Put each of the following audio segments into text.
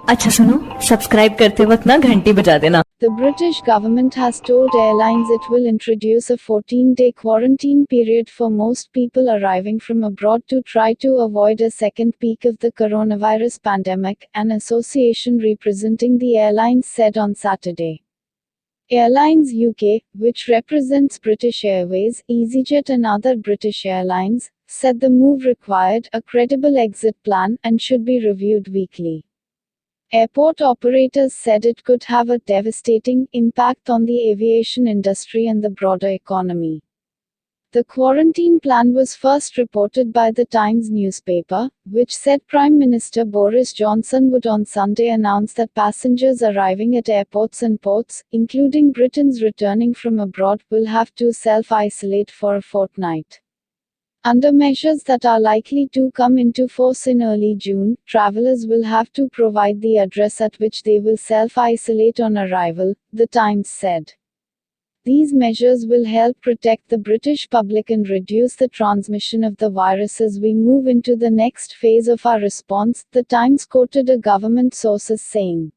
अच्छा सुनो, सब्सक्राइब करते वक्त ना घंटी बजा देना। The British government has told airlines it will introduce a 14-day quarantine period for most people arriving from abroad to try to avoid a second peak of the coronavirus pandemic, an association representing the airlines said on Saturday. Airlines UK, which represents British Airways, EasyJet and other British airlines, said the move required a credible exit plan and should be reviewed weekly. Airport operators said it could have a devastating impact on the aviation industry and the broader economy. The quarantine plan was first reported by the Times newspaper, which said Prime Minister Boris Johnson would on Sunday announce that passengers arriving at airports and ports, including Britons returning from abroad, will have to self-isolate for a fortnight. Under measures that are likely to come into force in early June, travelers will have to provide the address at which they will self-isolate on arrival, the Times said. These measures will help protect the British public and reduce the transmission of the virus as we move into the next phase of our response, the Times quoted a government source as saying.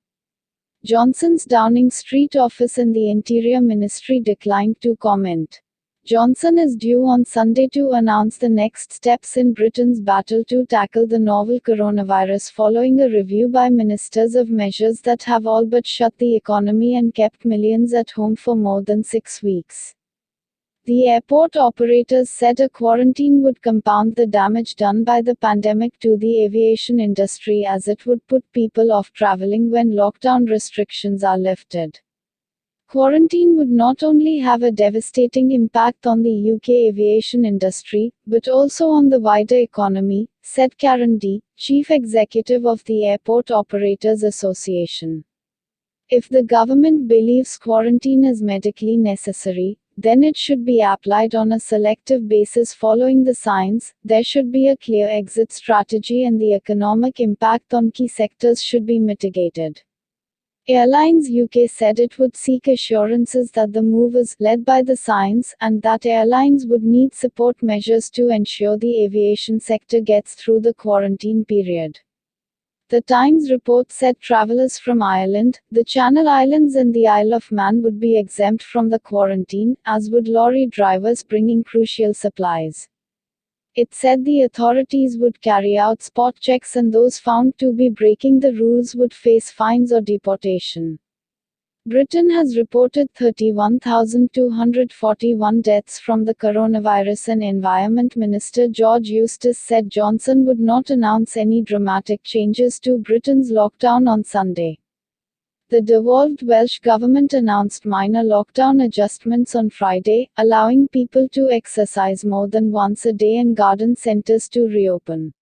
Johnson's Downing Street office and the Interior Ministry declined to comment. Johnson is due on Sunday to announce the next steps in Britain's battle to tackle the novel coronavirus following a review by ministers of measures that have all but shut the economy and kept millions at home for more than 6 weeks. The airport operators said a quarantine would compound the damage done by the pandemic to the aviation industry as it would put people off traveling when lockdown restrictions are lifted. Quarantine would not only have a devastating impact on the UK aviation industry, but also on the wider economy, said Karen Dee, chief executive of the Airport Operators Association. If the government believes quarantine is medically necessary, then it should be applied on a selective basis following the science, there should be a clear exit strategy and the economic impact on key sectors should be mitigated. Airlines UK said it would seek assurances that the move is led by the science and that airlines would need support measures to ensure the aviation sector gets through the quarantine period. The Times report said travelers from Ireland, the Channel Islands and the Isle of Man would be exempt from the quarantine, as would lorry drivers bringing crucial supplies. It said the authorities would carry out spot checks and those found to be breaking the rules would face fines or deportation. Britain has reported 31,241 deaths from the coronavirus and Environment Minister George Eustace said Johnson would not announce any dramatic changes to Britain's lockdown on Sunday. The devolved Welsh government announced minor lockdown adjustments on Friday, allowing people to exercise more than once a day and garden centres to reopen.